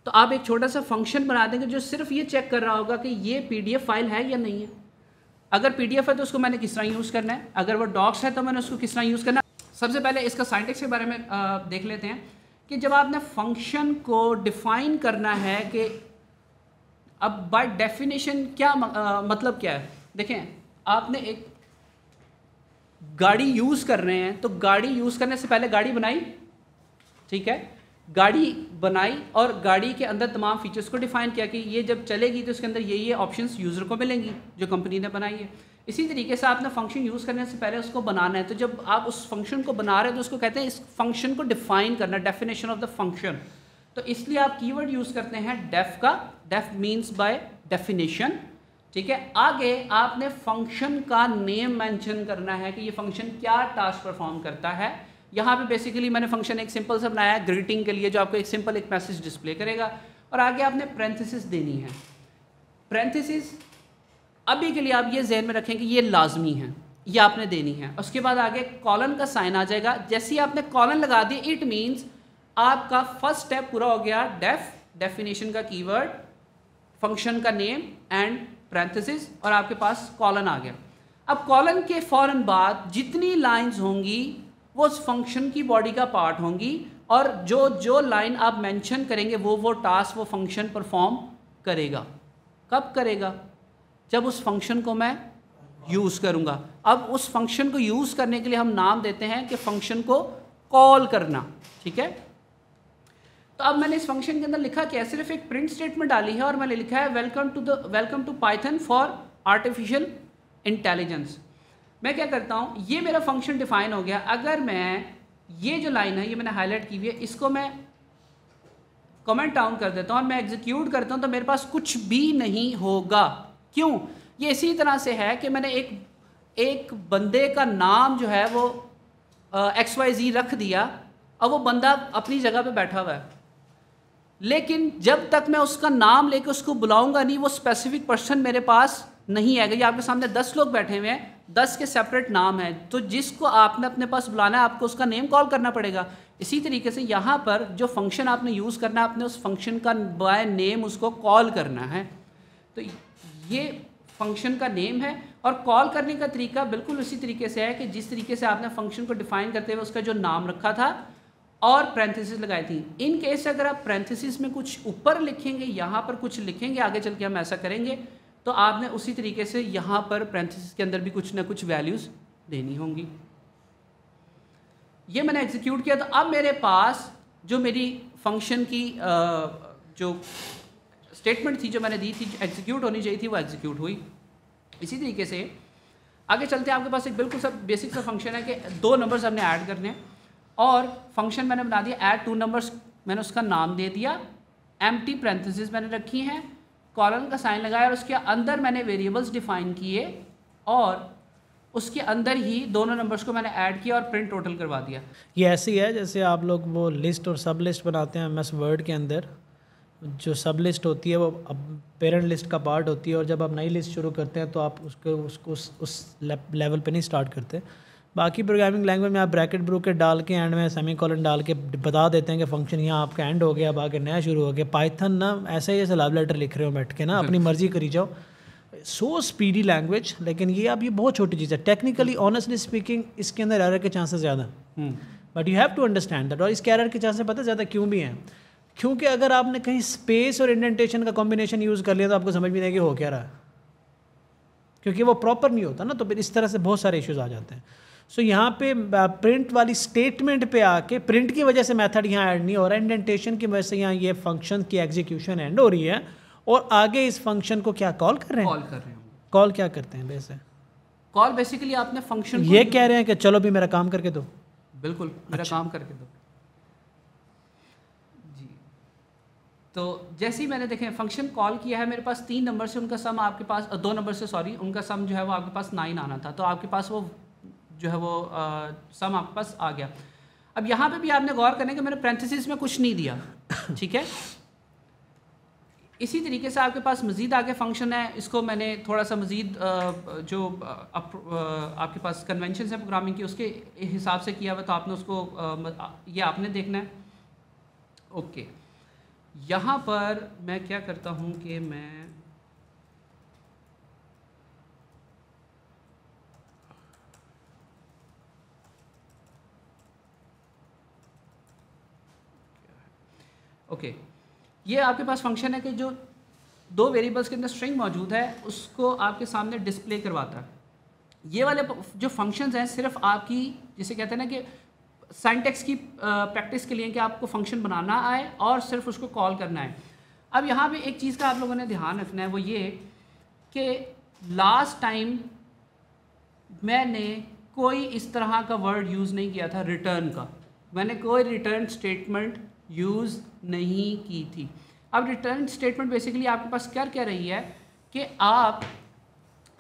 तो आप एक छोटा सा फंक्शन बना देंगे जो सिर्फ ये चेक कर रहा होगा कि ये PDF फाइल है या नहीं है। अगर PDF है तो उसको मैंने किस तरह यूज़ करना है, अगर वो डॉक्स है तो मैंने उसको किस तरह यूज़ करना है। सबसे पहले इसका सिंटैक्स के बारे में देख लेते हैं कि जब आपने फंक्शन को डिफ़ाइन करना है कि अब बाय डेफिनेशन क्या मतलब क्या है। देखें, आपने एक गाड़ी यूज़ कर रहे हैं तो गाड़ी यूज़ करने से पहले गाड़ी बनाई, ठीक है, गाड़ी बनाई और गाड़ी के अंदर तमाम फीचर्स को डिफ़ाइन किया कि ये जब चलेगी तो उसके अंदर ये ऑप्शंस यूज़र को मिलेंगी जो कंपनी ने बनाई है। इसी तरीके से आपने फंक्शन यूज़ करने से पहले उसको बनाना है, तो जब आप उस फंक्शन को बना रहे हैं तो उसको कहते हैं इस फंक्शन को डिफ़ाइन करना, डेफिनेशन ऑफ द फंक्शन। तो इसलिए आप कीवर्ड यूज़ करते हैं डेफ का, डेफ मीन्स बाय डेफिनेशन, ठीक है। आगे आपने फंक्शन का नेम मेंशन करना है कि ये फंक्शन क्या टास्क परफॉर्म करता है। यहाँ पे बेसिकली मैंने फंक्शन एक सिंपल सा बनाया है ग्रीटिंग के लिए, जो आपको एक सिंपल एक मैसेज डिस्प्ले करेगा। और आगे आपने पैरेंथेसिस देनी है। पैरेंथेसिस अभी के लिए आप ये जहन में रखें कि ये लाजमी है, ये आपने देनी है। उसके बाद आगे कॉलन का साइन आ जाएगा। जैसे ही आपने कॉलन लगा दिया इट मीन्स आपका फर्स्ट स्टेप पूरा हो गया। डेफिनेशन का कीवर्ड, फंक्शन का नेम एंड पैरेंथेसिस, और आपके पास कॉलन आ गया। अब कॉलन के फ़ौरन बाद जितनी लाइंस होंगी वो उस फंक्शन की बॉडी का पार्ट होंगी, और जो लाइन आप मेंशन करेंगे वो टास्क वो फंक्शन परफॉर्म करेगा। कब करेगा? जब उस फंक्शन को मैं यूज़ करूँगा। अब उस फंक्शन को यूज़ करने के लिए हम नाम देते हैं कि फंक्शन को कॉल करना, ठीक है। तो अब मैंने इस फंक्शन के अंदर लिखा क्या है, सिर्फ एक प्रिंट स्टेटमेंट डाली है और मैंने लिखा है welcome to Python for artificial intelligence. मैं क्या करता हूँ, ये मेरा फंक्शन डिफाइन हो गया। अगर मैं ये जो लाइन है ये मैंने हाईलाइट की हुई है, इसको मैं कमेंट डाउन कर देता हूँ और मैं एग्जीक्यूट करता हूँ तो मेरे पास कुछ भी नहीं होगा। क्यों? ये इसी तरह से है कि मैंने एक बंदे का नाम जो है वो XYZ रख दिया और वो बंदा अपनी जगह पे बैठा हुआ है, लेकिन जब तक मैं उसका नाम लेके उसको बुलाऊंगा नहीं, वो स्पेसिफिक पर्सन मेरे पास नहीं आएगा। ये आपके सामने 10 लोग बैठे हुए हैं, 10 के सेपरेट नाम हैं, तो जिसको आपने अपने पास बुलाना है आपको उसका नेम कॉल करना पड़ेगा। इसी तरीके से यहाँ पर जो फंक्शन आपने यूज़ करना है, आपने उस फंक्शन का बाय नेम उसको कॉल करना है। तो ये फंक्शन का नेम है और कॉल करने का तरीका बिल्कुल उसी तरीके से है कि जिस तरीके से आपने फंक्शन को डिफ़ाइन करते हुए उसका जो नाम रखा था और पैरेंथेसिस लगाई थी। इन केस अगर आप पैरेंथेसिस में कुछ ऊपर लिखेंगे, यहाँ पर कुछ लिखेंगे, आगे चल के हम ऐसा करेंगे, तो आपने उसी तरीके से यहाँ पर पैरेंथेसिस के अंदर भी कुछ ना कुछ वैल्यूज़ देनी होंगी। ये मैंने एग्जीक्यूट किया, तो अब मेरे पास जो मेरी फंक्शन की जो स्टेटमेंट थी जो मैंने दी थी, एग्जीक्यूट होनी चाहिए थी, वो एग्जीक्यूट हुई। इसी तरीके से आगे चलते हैं, आपके पास एक बिल्कुल सा बेसिक सा फंक्शन है कि 2 नंबर्स हमने ऐड करने हैं और फंक्शन मैंने बना दिया ऐड 2 नंबर्स। मैंने उसका नाम दे दिया, एम्प्टी पैरेंथेसिस मैंने रखी हैं, कॉलन का साइन लगाया और उसके अंदर मैंने वेरिएबल्स डिफ़ाइन किए और उसके अंदर ही दोनों नंबर्स को मैंने ऐड किया और प्रिंट टोटल करवा दिया। ये ऐसी है जैसे आप लोग वो लिस्ट और सब लिस्ट बनाते हैं MS वर्ड के अंदर। जो सब लिस्ट होती है वो अब पेरेंट लिस्ट का पार्ट होती है, और जब आप नई लिस्ट शुरू करते हैं तो आप उसको उस लेवल पे नहीं स्टार्ट करते। बाकी प्रोग्रामिंग लैंग्वेज में आप ब्रैकेट ब्रूकेट डाल के एंड में सेमीकोलन डाल के बता देते हैं कि फंक्शन यहाँ आपका एंड हो गया, अब आगे नया शुरू हो गया। पाइथन ना ऐसे ही जैसे लव लेटर लिख रहे हो बैठ के ना, अपनी मर्जी करी जाओ। सो स्पीडी लैंग्वेज, लेकिन ये अब ये बहुत छोटी चीज़ है। टेक्निकली ऑनेस्टली स्पीकिंग इसके अंदर एरर के चांसेस ज़्यादा हैं। But you have to understand that. और इसके एरर के चांसेस पता ज़्यादा क्यों भी हैं, क्योंकि अगर आपने कहीं स्पेस और इंडेंटेशन का कॉम्बिनेशन यूज़ कर लिया तो आपको समझ भी नहीं कि हो क्या रहा है, क्योंकि वो प्रॉपर नहीं होता ना, तो फिर इस तरह से बहुत सारे इश्यूज आ जाते हैं। सो यहाँ पे प्रिंट वाली स्टेटमेंट पे आके प्रिंट की वजह से मेथड यहाँ ऐड नहीं हो रहा है, इंडेंटेशन की वजह से यहाँ ये फंक्शन की एग्जीक्यूशन एंड हो रही है, और आगे इस फंक्शन को क्या कॉल कर रहे हैं, कॉल क्या करते हैं वैसे, कॉल बेसिकली आपने फंक्शन ये कह रहे हैं कि चलो भी मेरा काम करके दो, बिल्कुल मेरा काम करके दो जी। तो जैसे ही मैंने देखें फंक्शन कॉल किया है, मेरे पास 3 नंबर से उनका सम आपके पास 2 नंबर से सॉरी उनका सम जो है वो आपके पास 9 आना था, तो आपके पास वो जो है वो सम आपके पास आ गया। अब यहाँ पे भी आपने गौर करना कि मैंने पैरेंथेसिस में कुछ नहीं दिया, ठीक है। इसी तरीके से आपके पास मज़ीद आगे फंक्शन है, इसको मैंने थोड़ा सा मज़ीद जो आपके पास कन्वेंशन है प्रोग्रामिंग की उसके हिसाब से किया हुआ, तो आपने उसको ये आपने देखना है। ओके, यहाँ पर मैं क्या करता हूँ कि मैं ओके, ये आपके पास फंक्शन है कि जो 2 वेरिएबल्स के अंदर स्ट्रिंग मौजूद है उसको आपके सामने डिस्प्ले करवाता है। ये वाले जो फंक्शंस हैं सिर्फ आपकी जिसे कहते हैं ना कि सिंटैक्स की प्रैक्टिस के लिए कि आपको फंक्शन बनाना आए और सिर्फ उसको कॉल करना है। अब यहाँ पे एक चीज़ का आप लोगों ने ध्यान रखना है, वो ये कि लास्ट टाइम मैंने कोई इस तरह का वर्ड यूज़ नहीं किया था रिटर्न का, मैंने कोई रिटर्न स्टेटमेंट यूज़ नहीं की थी। अब रिटर्न स्टेटमेंट बेसिकली आपके पास क्या कह रही है कि आप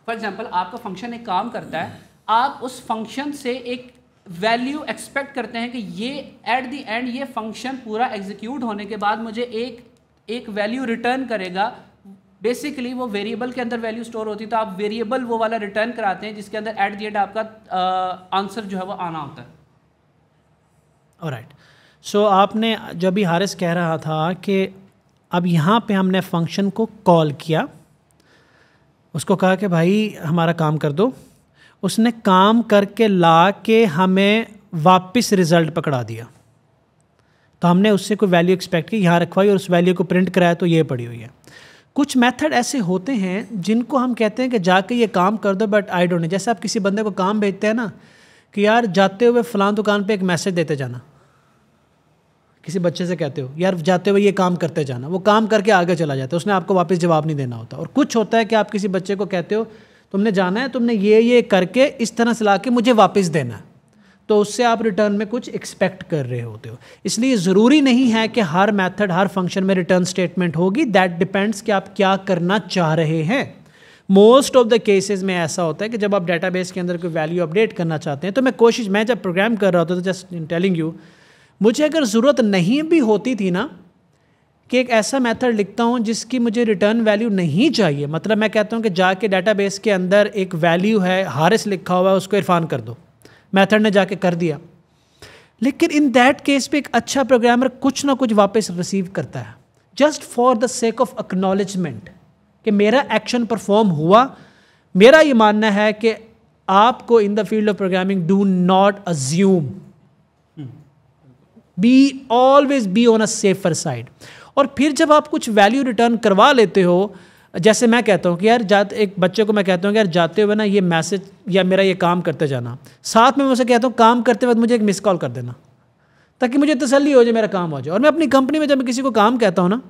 फॉर एग्जांपल आपका फंक्शन एक काम करता है, आप उस फंक्शन से एक वैल्यू एक्सपेक्ट करते हैं कि ये एट द एंड ये फंक्शन पूरा एग्जीक्यूट होने के बाद मुझे एक वैल्यू रिटर्न करेगा। बेसिकली वो वेरिएबल के अंदर वैल्यू स्टोर होती है, तो आप वेरिएबल वो वाला रिटर्न कराते हैं जिसके अंदर एट द एंड आपका आंसर जो है वो आना होता है। ऑलराइट, सो आपने जब भी हारिस कह रहा था कि अब यहाँ पे हमने फंक्शन को कॉल किया, उसको कहा कि भाई हमारा काम कर दो, उसने काम करके ला के हमें वापस रिज़ल्ट पकड़ा दिया, तो हमने उससे कोई वैल्यू एक्सपेक्ट की, यहाँ रखवाई और उस वैल्यू को प्रिंट कराया, तो ये पड़ी हुई है। कुछ मेथड ऐसे होते हैं जिनको हम कहते हैं कि जाके ये काम कर दो, बट आई डोंट नो। जैसे आप किसी बंदे को काम भेजते हैं ना कि यार जाते हुए फ़लाँ दुकान पे एक मैसेज देते जाना, किसी बच्चे से कहते हो यार जाते हुए ये काम करते जाना, वो काम करके आगे चला जाता है, उसने आपको वापस जवाब नहीं देना होता। और कुछ होता है कि आप किसी बच्चे को कहते हो तुमने जाना है, तुमने ये करके इस तरह से ला के मुझे वापस देना है, तो उससे आप रिटर्न में कुछ एक्सपेक्ट कर रहे होते हो। इसलिए ज़रूरी नहीं है कि हर मेथड हर फंक्शन में रिटर्न स्टेटमेंट होगी, दैट डिपेंड्स कि आप क्या करना चाह रहे हैं। मोस्ट ऑफ द केसेस में ऐसा होता है कि जब आप डेटाबेस के अंदर कोई वैल्यू अपडेट करना चाहते हैं, तो मैं जब प्रोग्राम कर रहा होता तो जस्ट टेलिंग यू, मुझे अगर ज़रूरत नहीं भी होती थी ना कि एक ऐसा मेथड लिखता हूँ जिसकी मुझे रिटर्न वैल्यू नहीं चाहिए, मतलब मैं कहता हूँ कि जाके डेटाबेस के अंदर एक वैल्यू है हारिस लिखा हुआ है, उसको इरफान कर दो, मेथड ने जाके कर दिया, लेकिन इन दैट केस पे एक अच्छा प्रोग्रामर कुछ ना कुछ वापस रिसीव करता है, just for the sake of acknowledgement कि मेरा एक्शन परफॉर्म हुआ। मेरा ये मानना है कि आपको in the field of programming do not assume, always be on a safer side. और फिर जब आप कुछ वैल्यू रिटर्न करवा लेते हो, जैसे मैं कहता हूँ कि यार एक बच्चे को मैं कहता हूँ कि यार जाते हुए ना ये मैसेज या मेरा ये काम करते जाना, साथ में मैं उसे कहता हूँ काम करते वक्त मुझे एक मिस कॉल कर देना ताकि मुझे तसल्ली हो जाए, मेरा काम हो जाए। और मैं अपनी कंपनी में जब मैं किसी को काम कहता हूँ ना,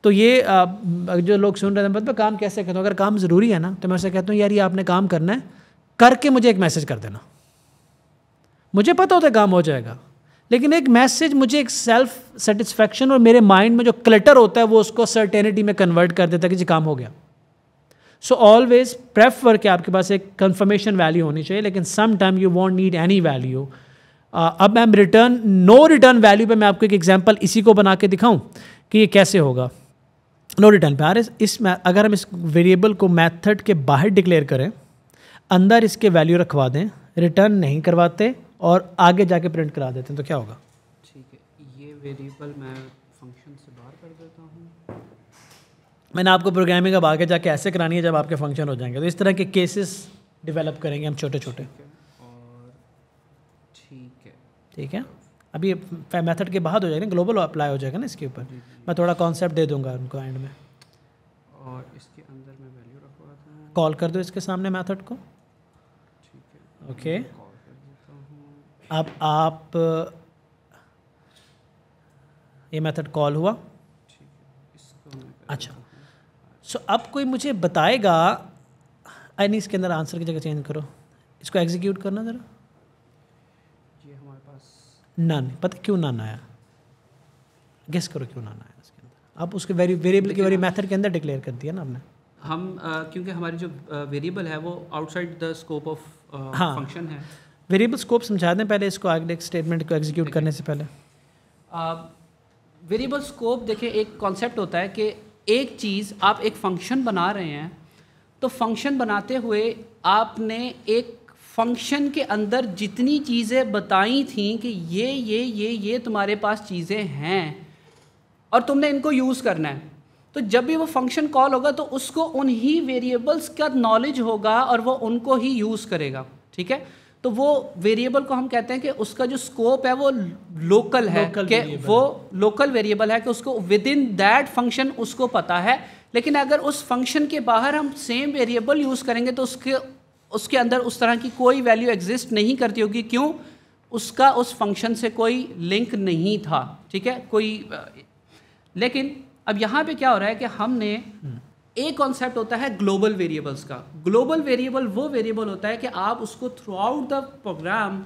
तो ये जो लोग सुन रहे हैं मतलब काम कैसे कहता हूँ, अगर काम ज़रूरी है ना तो मैं उसे कहता हूँ यार ये आपने काम करना है, करके मुझे एक मैसेज कर देना। मुझे पता होता है काम हो जाएगा, लेकिन एक मैसेज मुझे एक सेल्फ सेटिस्फैक्शन और मेरे माइंड में जो क्लटर होता है वो उसको सर्टेनिटी में कन्वर्ट कर देता है कि जी काम हो गया। सो ऑलवेज प्रेफर कि आपके पास एक कंफर्मेशन वैल्यू होनी चाहिए, लेकिन some time you won't need any value. अब मैं नो रिटर्न वैल्यू पे मैं आपको एक एग्जांपल इसी को बना के दिखाऊं कि ये कैसे होगा। नो रिटर्न पे अगर हम इस वेरिएबल को मेथड के बाहर डिक्लेयर करें, अंदर इसके वैल्यू रखवा दें, रिटर्न नहीं करवाते और आगे जाके प्रिंट करा देते हैं, तो क्या होगा? ठीक है, ये वेरिएबल मैं फंक्शन से बाहर कर देता हूँ। मैंने आपको प्रोग्रामिंग अब आगे जाके ऐसे करानी है जब आपके फंक्शन हो जाएंगे, तो इस तरह के केसेस डेवलप करेंगे हम छोटे छोटे। और ठीक है, ठीक है, अभी मेथड के बाद हो जाएगा, ग्लोबल अप्लाई हो जाएगा ना इसके ऊपर। मैं थोड़ा कॉन्सेप्ट दे दूंगा उनको एंड में। और इसके अंदर मैं वैल्यू रखवाता हूँ, कॉल कर दो इसके सामने मेथड को। ठीक है, ओके, कॉल कर देता हूँ। अब आप ये मेथड कॉल हुआ। ठीक है, इसको मैं अच्छा, सो अब कोई मुझे बताएगा, आई नहीं, इसके अंदर आंसर की जगह चेंज करो, इसको एग्जीक्यूट करना ज़रा। ये हमारे पास नन, पता क्यों नन आया? गेस करो क्यों नन आया इसके अंदर। आप उसके वेरिएबल की वैल्यू मेथड के अंदर डिक्लेयर कर दिया ना आपने। हम क्योंकि हमारी जो वेरिएबल है वो आउटसाइड द स्कोप ऑफ हाँ, फंक्शन है। वेरिएबल स्कोप समझा दें पहले इसको, आगे स्टेटमेंट को एग्जीक्यूट करने से पहले। वेरिएबल स्कोप देखिए, एक कॉन्सेप्ट होता है कि एक चीज़ आप एक फंक्शन बना रहे हैं, तो फंक्शन बनाते हुए आपने एक फंक्शन के अंदर जितनी चीज़ें बताई थी कि ये तुम्हारे पास चीज़ें हैं और तुमने इनको यूज़ करना है, तो जब भी वो फंक्शन कॉल होगा तो उसको उन्हीं वेरिएबल्स का नॉलेज होगा और वो उनको ही यूज़ करेगा। ठीक है, तो वो वेरिएबल को हम कहते हैं कि उसका जो स्कोप है वो लोकल है, कि वो लोकल वेरिएबल है कि उसको विद इन दैट फंक्शन उसको पता है। लेकिन अगर उस फंक्शन के बाहर हम सेम वेरिएबल यूज़ करेंगे तो उसके अंदर उस तरह की कोई वैल्यू एग्जिस्ट नहीं करती होगी। क्यों? उसका उस फंक्शन से कोई लिंक नहीं था। ठीक है, लेकिन अब यहाँ पे क्या हो रहा है कि हमने एक कॉन्सेप्ट होता है ग्लोबल वेरिएबल्स का। ग्लोबल वेरिएबल वो वेरिएबल होता है कि आप उसको थ्रू आउट द प्रोग्राम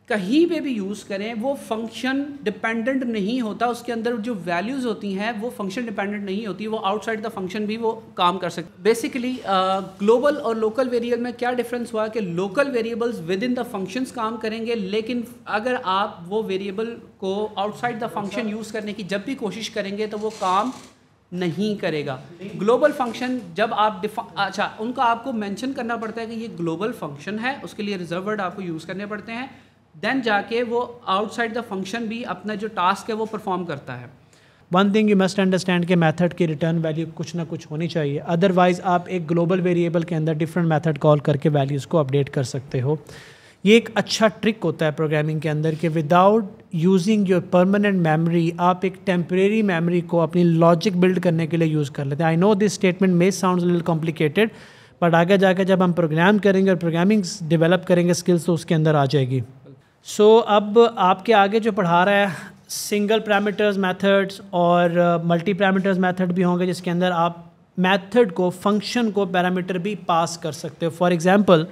कहीं पे भी यूज़ करें, वो फंक्शन डिपेंडेंट नहीं होता, उसके अंदर जो वैल्यूज़ होती हैं वो फंक्शन डिपेंडेंट नहीं होती, वो आउटसाइड द फंक्शन भी वो काम कर सकते। बेसिकली ग्लोबल और लोकल वेरिएबल में क्या डिफरेंस हुआ कि local variables with in the functions काम करेंगे, लेकिन अगर आप वो वेरिएबल को आउटसाइड द फंक्शन यूज़ करने की जब भी कोशिश करेंगे तो वो काम नहीं करेगा। ग्लोबल फंक्शन जब आप उनका आपको मेंशन करना पड़ता है कि ये ग्लोबल फंक्शन है, उसके लिए रिजर्व वर्ड आपको यूज़ करने पड़ते हैं, देन जाके वो आउटसाइड द फंक्शन भी अपना जो टास्क है वो परफॉर्म करता है। One thing you must understand कि मेथड की रिटर्न वैल्यू कुछ ना कुछ होनी चाहिए, अदरवाइज आप एक ग्लोबल वेरिएबल के अंदर डिफरेंट मेथड कॉल करके वैल्यूज़ को अपडेट कर सकते हो। ये एक अच्छा ट्रिक होता है प्रोग्रामिंग के अंदर कि without using your permanent memory आप एक टेम्परेरी मेमोरी को अपनी लॉजिक बिल्ड करने के लिए यूज़ कर लेते हैं। I know this statement may sounds little complicated, but आगे जाकर जब हम प्रोग्राम करेंगे और प्रोग्रामिंग डेवलप करेंगे स्किल्स तो उसके अंदर आ जाएगी। सो अब आपके आगे जो पढ़ा रहा है सिंगल पैरामीटर्स मेथड्स और मल्टी पैरामीटर्स मेथड भी होंगे, जिसके अंदर आप मेथड को फंक्शन को पैरामीटर भी पास कर सकते हो। फॉर एग्जांपल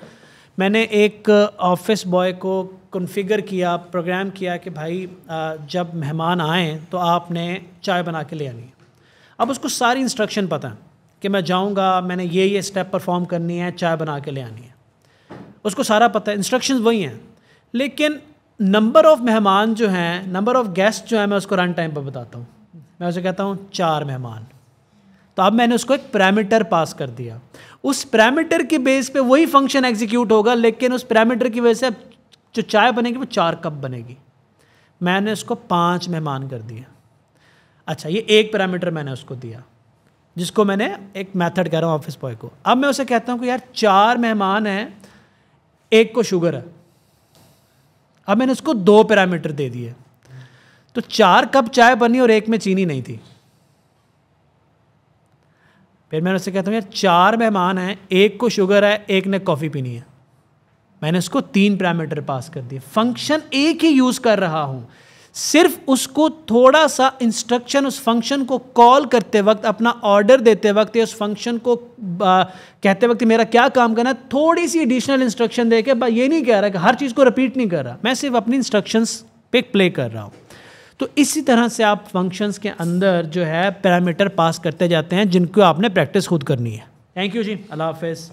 मैंने एक ऑफिस बॉय को कॉन्फ़िगर किया, प्रोग्राम किया कि भाई जब मेहमान आएँ तो आपने चाय बना के ले आनी है। अब उसको सारी इंस्ट्रक्शन पता है कि मैं जाऊँगा, मैंने ये स्टेप परफॉर्म करनी है, चाय बना के ले आनी है, उसको सारा पता है, इंस्ट्रक्शंस वही हैं। लेकिन नंबर ऑफ़ मेहमान जो हैं, नंबर ऑफ़ गेस्ट जो हैं, मैं उसको रन टाइम पर बताता हूँ। मैं उसे कहता हूँ 4 मेहमान। तो अब मैंने उसको एक पैरामीटर पास कर दिया, उस पैरामीटर के बेस पे वही फंक्शन एग्जीक्यूट होगा, लेकिन उस पैरामीटर की वजह से जो चाय बनेगी वो 4 कप बनेगी। मैंने उसको 5 मेहमान कर दिया। अच्छा, ये एक पैरामीटर मैंने उसको दिया जिसको मैंने एक मेथड कह रहा हूँ ऑफिस बॉय को। अब मैं उसे कहता हूँ कि यार 4 मेहमान हैं, एक को शुगर है। अब मैंने उसको 2 पैरामीटर दे दिए, तो 4 कप चाय बनी और एक में चीनी नहीं थी। फिर मैंने उससे कहता हूँ यार 4 मेहमान हैं, एक को शुगर है, एक ने कॉफ़ी पीनी है। मैंने उसको 3 पैरामीटर पास कर दिए। फंक्शन एक ही यूज़ कर रहा हूँ, सिर्फ उसको थोड़ा सा इंस्ट्रक्शन उस फंक्शन को कॉल करते वक्त, अपना ऑर्डर देते वक्त या उस फंक्शन को कहते वक्त मेरा क्या काम करना है, थोड़ी सी एडिशनल इंस्ट्रक्शन दे के, ये नहीं कह रहा कि हर चीज़ को रिपीट नहीं कर रहा, मैं सिर्फ अपनी इंस्ट्रक्शंस पे प्ले कर रहा हूँ। तो इसी तरह से आप फंक्शंस के अंदर जो है पैरामीटर पास करते जाते हैं, जिनको आपने प्रैक्टिस खुद करनी है। थैंक यू जी, अल्लाह हाफ़िज़।